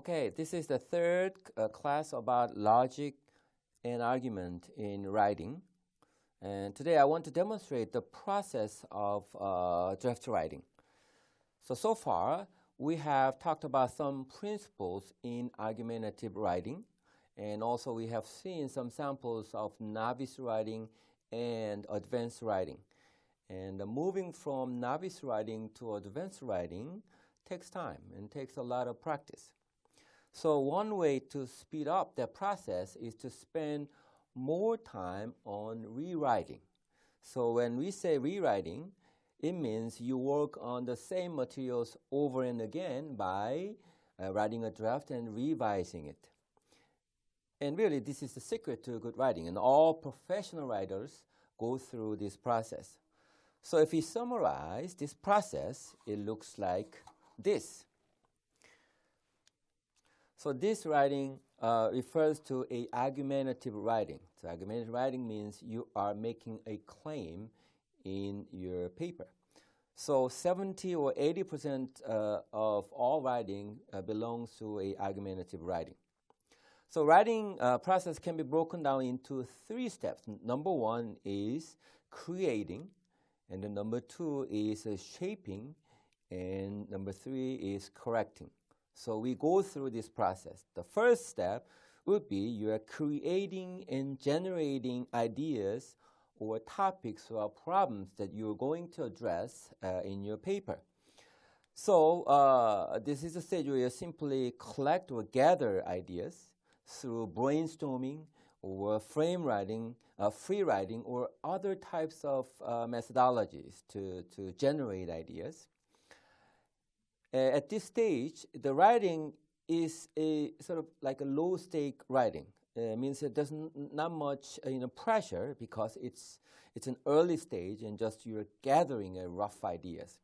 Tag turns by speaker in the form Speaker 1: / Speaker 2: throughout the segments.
Speaker 1: Okay, this is the third class about logic and argument in writing. And today I want to demonstrate the process of draft writing. So far, we have talked about some principles in argumentative writing. And also we have seen some samples of novice writing and advanced writing. And moving from novice writing to advanced writing takes time and takes a lot of practice. So one way to speed up that process is to spend more time on rewriting. So when we say rewriting, it means you work on the same materials over and again by writing a draft and revising it. And really, this is the secret to good writing, and all professional writers go through this process. So if we summarize this process, it looks like this. So this writing refers to a argumentative writing. So argumentative writing means you are making a claim in your paper. So 70 or 80% of all writing belongs to a argumentative writing. So writing process can be broken down into 3 steps. Number 1 is creating, and then number 2 is shaping, and number 3 is correcting. So we go through this process. The first step would be you are creating and generating ideas or topics or problems that you're going to address in your paper. So this is a stage where you simply collect or gather ideas through brainstorming or frame writing, free writing, or other types of methodologies to generate ideas. At this stage, the writing is a sort of like a low-stake writing. Means it does not much pressure because it's an early stage and just you're gathering rough ideas.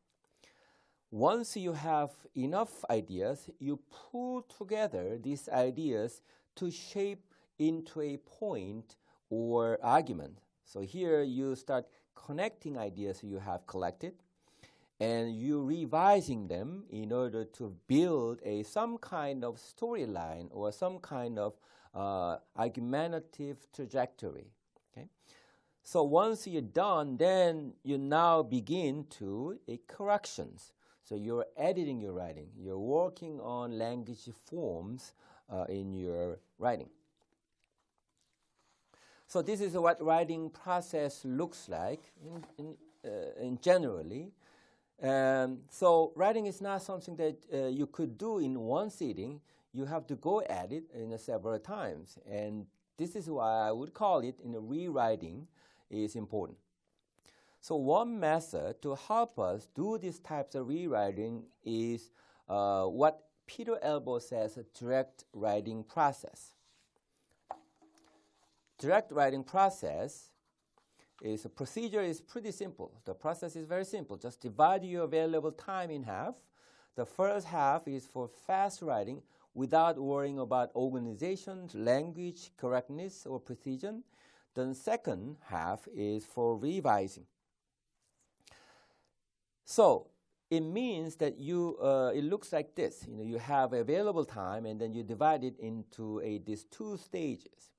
Speaker 1: Once you have enough ideas, you pull together these ideas to shape into a point or argument. So here you start connecting ideas you have collected, and you revising them in order to build some kind of storyline or some kind of argumentative trajectory. Okay? So once you're done, then you now begin to corrections. So you're editing your writing. You're working on language forms in your writing. So this is what writing process looks like in generally. So writing is not something that you could do in one sitting. You have to go at it several times. And this is why I would call it rewriting is important. So one method to help us do these types of rewriting is what Peter Elbow says a direct writing process. Direct writing process is a procedure is pretty simple. The process is very simple. Just divide your available time in half. The first half is for fast writing without worrying about organization, language, correctness, or precision. The second half is for revising. So it means that it looks like this. You have available time, and then you divide it into these 2 stages.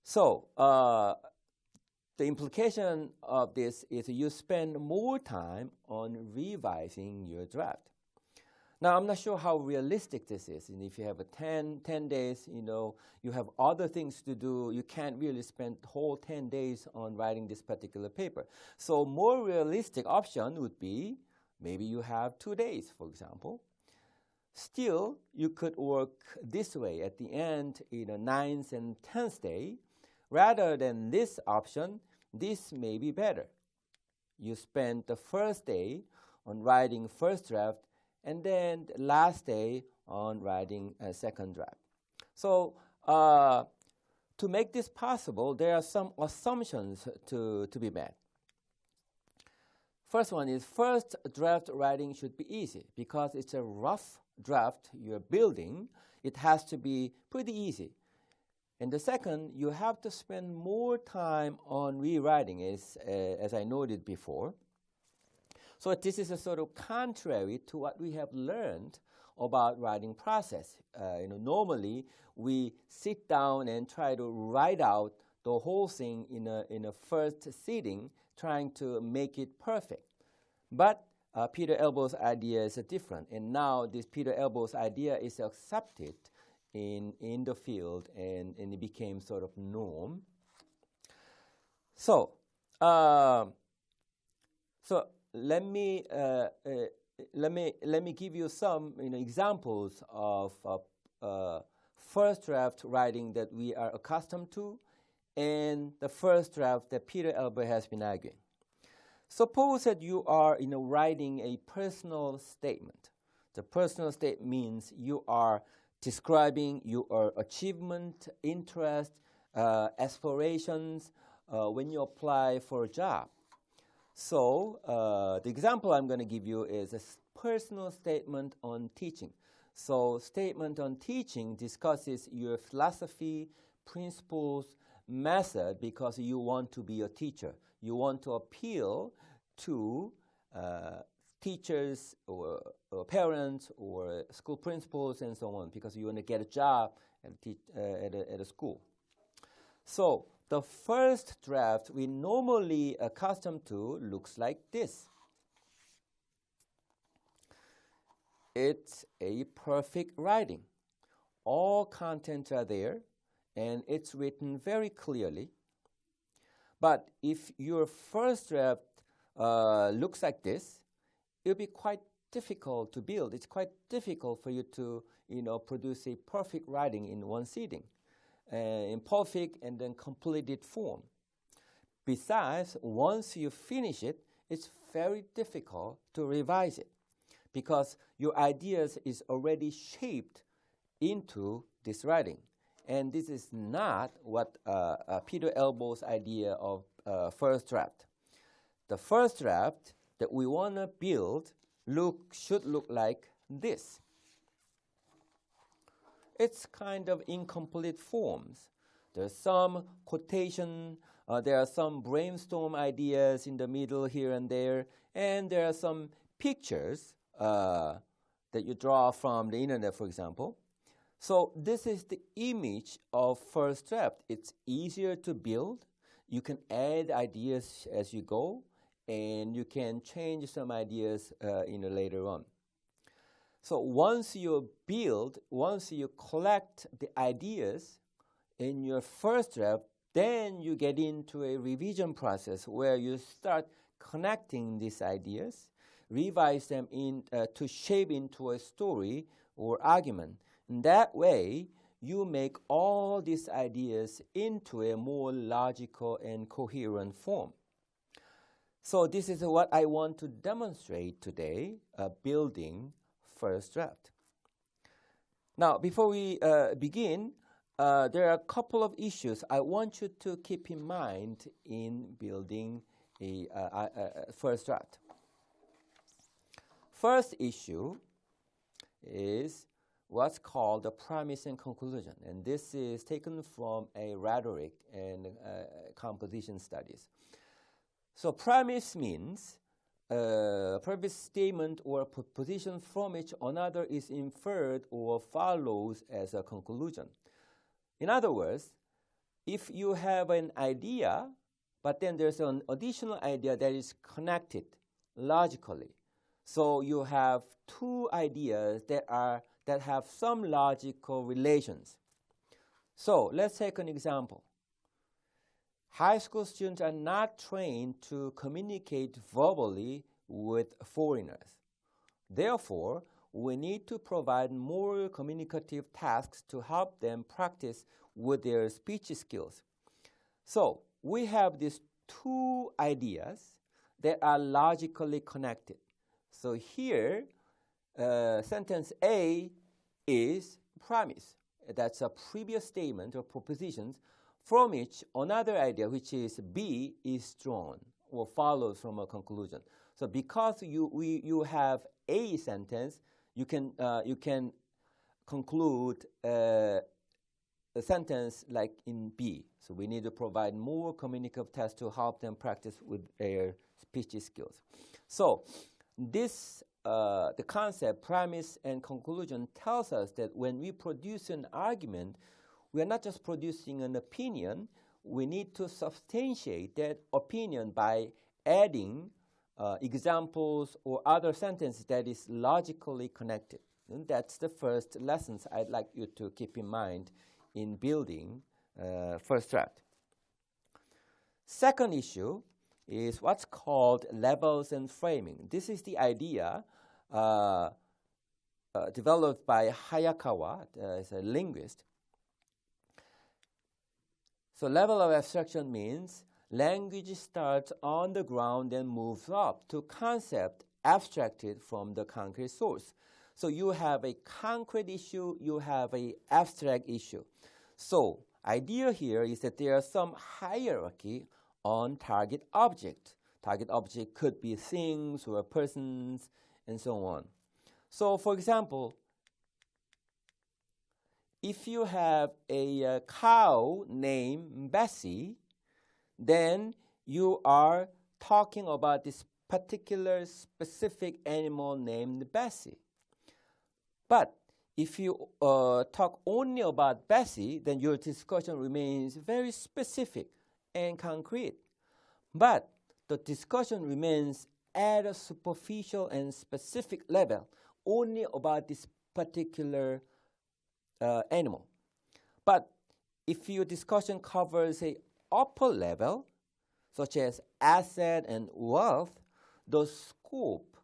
Speaker 1: So the implication of this is you spend more time on revising your draft. Now, I'm not sure how realistic this is. And if you have 10 days, you have other things to do. You can't really spend the whole 10 days on writing this particular paper. So more realistic option would be maybe you have 2 days, for example. Still, you could work this way at the end, 9th and 10th day. Rather than this option, this may be better. You spend the first day on writing first draft, and then the last day on writing a second draft. So to make this possible, there are some assumptions to be met. First one is first draft writing should be easy because it's a rough draft you're building. It has to be pretty easy. And the second, you have to spend more time on rewriting, as I noted before. So this is a sort of contrary to what we have learned about writing process. Normally we sit down and try to write out the whole thing in a first sitting, trying to make it perfect. But Peter Elbow's idea is different, and now this Peter Elbow's idea is accepted in the field, and it became sort of norm. So let me give you some examples of first draft writing that we are accustomed to, and the first draft that Peter Elbow has been arguing. Suppose that you are writing a personal statement. The personal statement means you are describing your achievement, interest, aspirations when you apply for a job. So the example I'm going to give you is a personal statement on teaching. So statement on teaching discusses your philosophy, principles, method, because you want to be a teacher. You want to appeal to teachers or parents or school principals and so on, because you want to get a job at a school. So the first draft we normally accustomed to looks like this. It's a perfect writing. All contents are there, and it's written very clearly. But if your first draft looks like this, it'll be quite difficult to build. It's quite difficult for you to produce a perfect writing in one sitting, in perfect and then completed form. Besides, once you finish it, it's very difficult to revise it, because your ideas is already shaped into this writing. And this is not what Peter Elbow's idea of first draft. The first draft that we want to build should look like this. It's kind of incomplete forms. There's some quotation, there are some brainstorm ideas in the middle here and there, and there are some pictures that you draw from the internet, for example. So this is the image of first draft. It's easier to build. You can add ideas as you go, and you can change some ideas later on. So once you collect the ideas in your first draft, then you get into a revision process where you start connecting these ideas, revise them to shape into a story or argument. In that way, you make all these ideas into a more logical and coherent form. So this is what I want to demonstrate today, building first draft. Now, before we begin, there are a couple of issues I want you to keep in mind in building a first draft. First issue is what's called the premise and conclusion, and this is taken from a rhetoric and composition studies. So premise means previous statement or proposition from which another is inferred or follows as a conclusion. In other words, if you have an idea, but then there's an additional idea that is connected logically, so you have two ideas that have some logical relations. So let's take an example. High school students are not trained to communicate verbally with foreigners. Therefore, we need to provide more communicative tasks to help them practice with their speech skills. So we have these two ideas that are logically connected. So here, sentence A is premise. That's a previous statement or propositions from which another idea, which is B, is drawn or follows from a conclusion. So because you have A sentence, you can conclude a sentence like in B. So we need to provide more communicative tasks to help them practice with their speech skills. So this the concept, premise, and conclusion tells us that when we produce an argument, we are not just producing an opinion. We need to substantiate that opinion by adding examples or other sentences that is logically connected. And that's the first lessons I'd like you to keep in mind in building first draft. Second issue is what's called levels and framing. This is the idea developed by Hayakawa as a linguist. So level of abstraction means language starts on the ground and moves up to concept abstracted from the concrete source. So you have a concrete issue, you have an abstract issue. So idea here is that there is some hierarchy on target object. Target object could be things or persons and so on. So for example, if you have a cow named Bessie, then you are talking about this particular specific animal named Bessie. But if you talk only about Bessie, then your discussion remains very specific and concrete. But the discussion remains at a superficial and specific level, only about this particular animal. But if your discussion covers a upper level, such as asset and wealth, the scope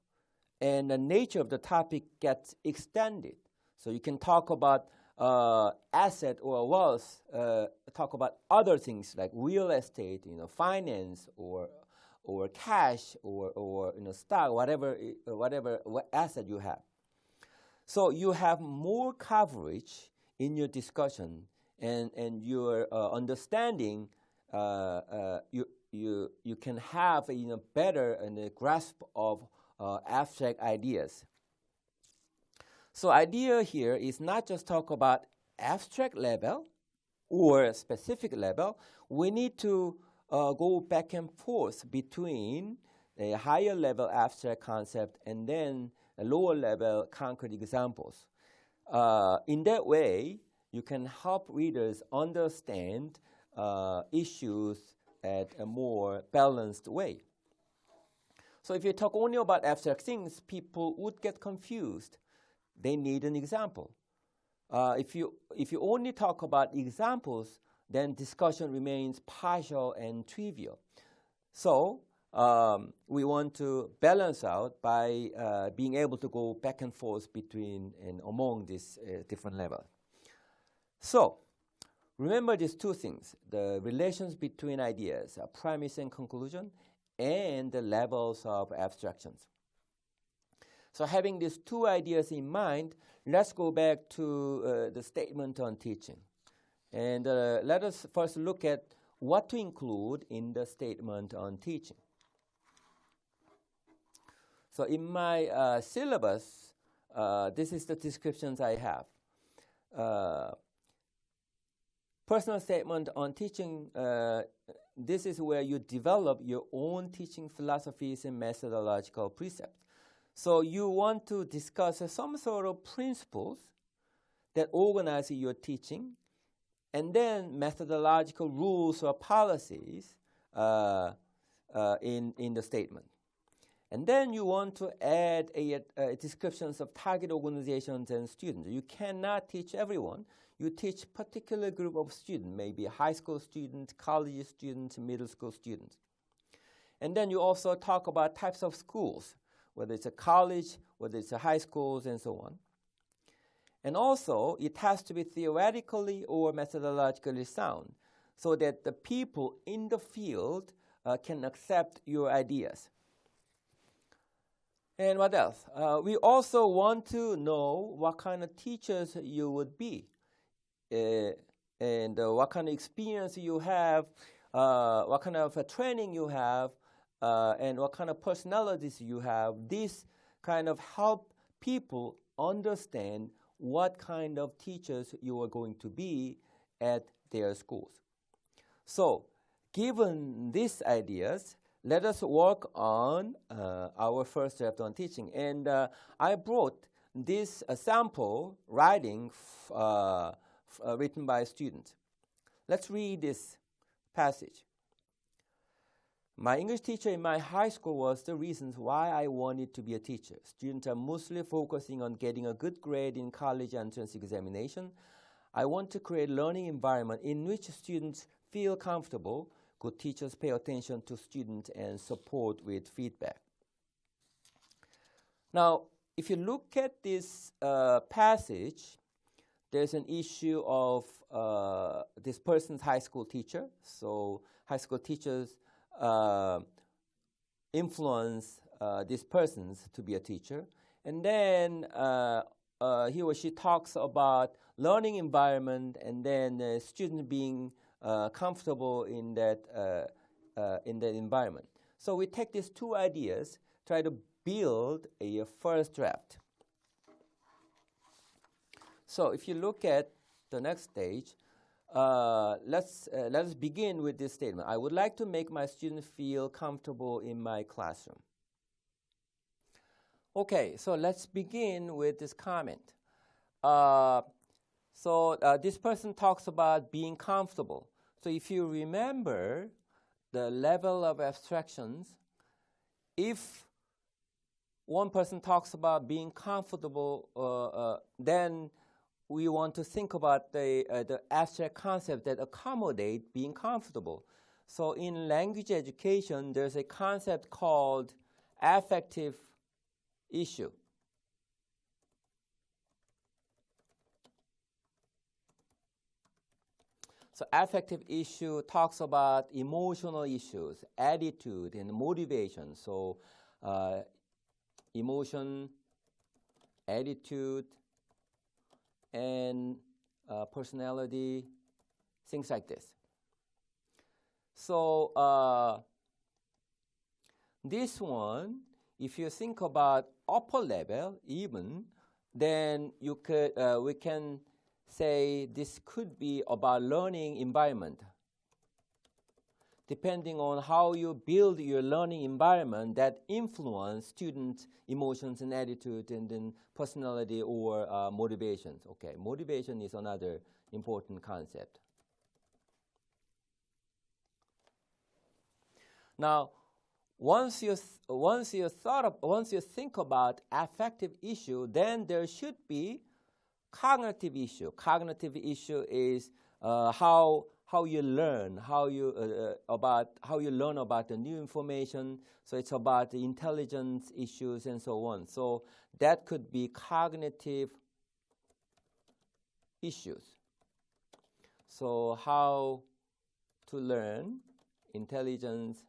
Speaker 1: and the nature of the topic gets extended. So you can talk about asset or wealth, talk about other things like real estate, finance or cash or stock, whatever asset you have. So you have more coverage in your discussion, and your understanding. You can have a better grasp of abstract ideas. So idea here is not just talk about abstract level or specific level. We need to go back and forth between a higher level abstract concept and then a lower level concrete examples. In that way, you can help readers understand issues at a more balanced way. So if you talk only about abstract things, people would get confused. They need an example. If you only talk about examples, then discussion remains partial and trivial. So we want to balance out by being able to go back and forth between and among these different levels. So remember these two things: the relations between ideas, premise and conclusion, and the levels of abstractions. So having these two ideas in mind, let's go back to the statement on teaching. And let us first look at what to include in the statement on teaching. So in my syllabus, this is the descriptions I have. Personal statement on teaching, this is where you develop your own teaching philosophies and methodological precepts. So you want to discuss some sort of principles that organize your teaching, and then methodological rules or policies in the statement. And then you want to add descriptions of target organizations and students. You cannot teach everyone. You teach particular group of students, maybe high school students, college students, middle school students. And then you also talk about types of schools, whether it's a college, whether it's a high schools, and so on. And also, it has to be theoretically or methodologically sound, so that the people in the field can accept your ideas. And what else? We also want to know what kind of teachers you would be, and what kind of experience you have, what kind of training you have, and what kind of personalities you have. This kind of help people understand what kind of teachers you are going to be at their schools. So, given these ideas, let us work on our first draft on teaching. And I brought this sample writing written by a student. Let's read this passage. My English teacher in my high school was the reasons why I wanted to be a teacher. Students are mostly focusing on getting a good grade in college entrance examination. I want to create a learning environment in which students feel comfortable. Good teachers pay attention to students and support with feedback. Now, if you look at this passage, there's an issue of this person's high school teacher. So high school teachers influence these persons to be a teacher. And then he or she talks about learning environment and then student being comfortable in that environment. So we take these two ideas, try to build a first draft. So if you look at the next stage, let's begin with this statement. I would like to make my students feel comfortable in my classroom. Okay, so let's begin with this comment. This person talks about being comfortable. So if you remember the level of abstractions, if one person talks about being comfortable, then we want to think about the abstract concept that accommodate being comfortable. So in language education, there's a concept called affective issue. So affective issue talks about emotional issues, attitude, and motivation. So emotion, attitude, and personality, things like this. So this one, if you think about upper level even, then you could we can say this could be about learning environment. Depending on how you build your learning environment, that influence students' emotions and attitude and then personality or motivations. Okay, motivation is another important concept. Now, once you think about affective issue, then there should be cognitive issue. Cognitive issue is how you learn, how you learn about the new information. So it's about the intelligence issues and so on. So that could be cognitive issues. So how to learn, intelligence,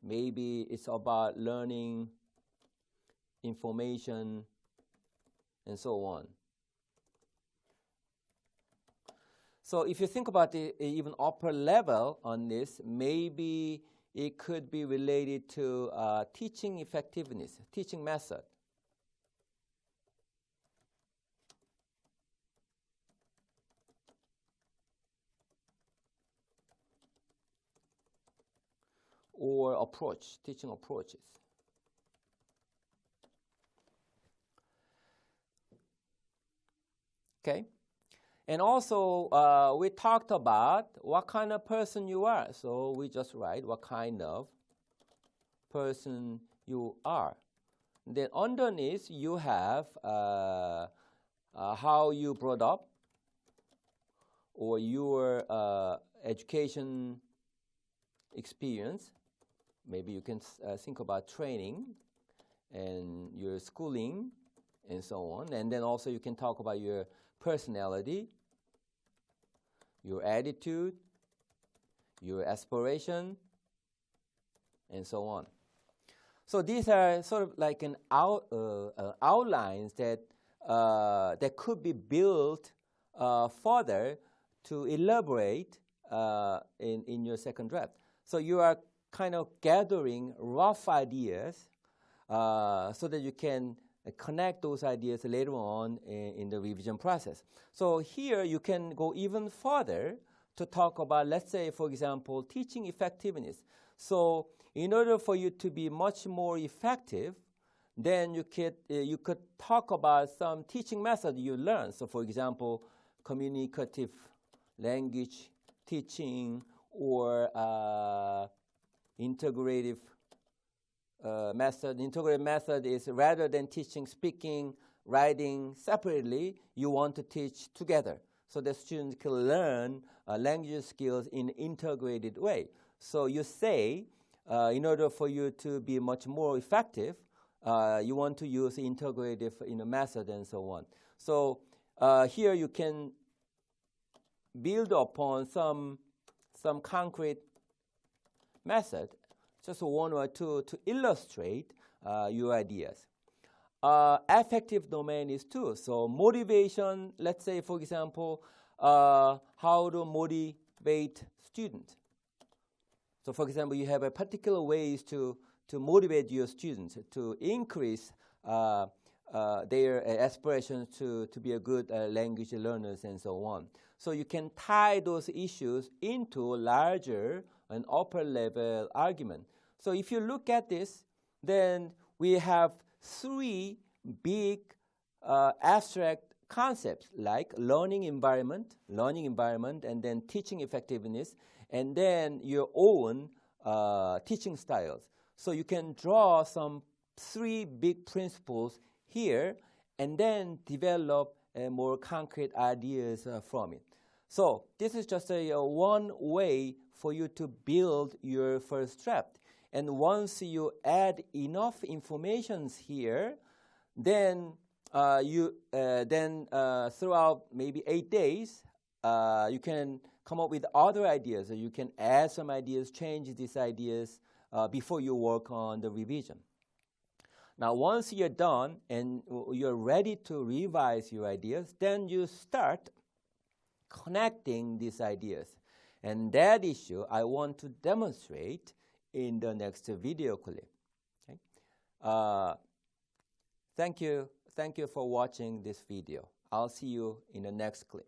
Speaker 1: maybe it's about learning information and so on. So if you think about the even upper level on this, maybe it could be related to teaching effectiveness, teaching method. Or approach, teaching approaches. Okay? And also, we talked about what kind of person you are. So we just write what kind of person you are. Then underneath, you have how you brought up or your education experience. Maybe you can think about training and your schooling and so on. And then also you can talk about your personality, your attitude, your aspiration, and so on. So these are sort of like an outlines that could be built further to elaborate in your second draft. So you are kind of gathering rough ideas so that you can connect those ideas later on in the revision process. So here you can go even further to talk about, let's say, for example, teaching effectiveness. So in order for you to be much more effective, then you could talk about some teaching method you learn. So for example, communicative language teaching or integrative method. Integrative method is rather than teaching speaking, writing separately, you want to teach together so that students can learn language skills in an integrated way. So you say, in order for you to be much more effective, you want to use integrative method and so on. So here you can build upon some concrete method, just one or two, to illustrate your ideas. Affective domain is too. So motivation, let's say, for example, how to motivate students. So for example, you have a particular ways to motivate your students to increase their aspirations to be a good language learners and so on. So you can tie those issues into larger and upper level argument. So if you look at this, then we have three big abstract concepts like learning environment, and then teaching effectiveness, and then your own teaching styles. So you can draw some three big principles here and then develop more concrete ideas from it. So this is just one way for you to build your first draft. And once you add enough information here, then throughout maybe 8 days, you can come up with other ideas. You can add some ideas, change these ideas before you work on the revision. Now, once you're done and you're ready to revise your ideas, then you start connecting these ideas. And that issue I want to demonstrate in the next video clip. Okay? Thank you for watching this video. I'll see you in the next clip.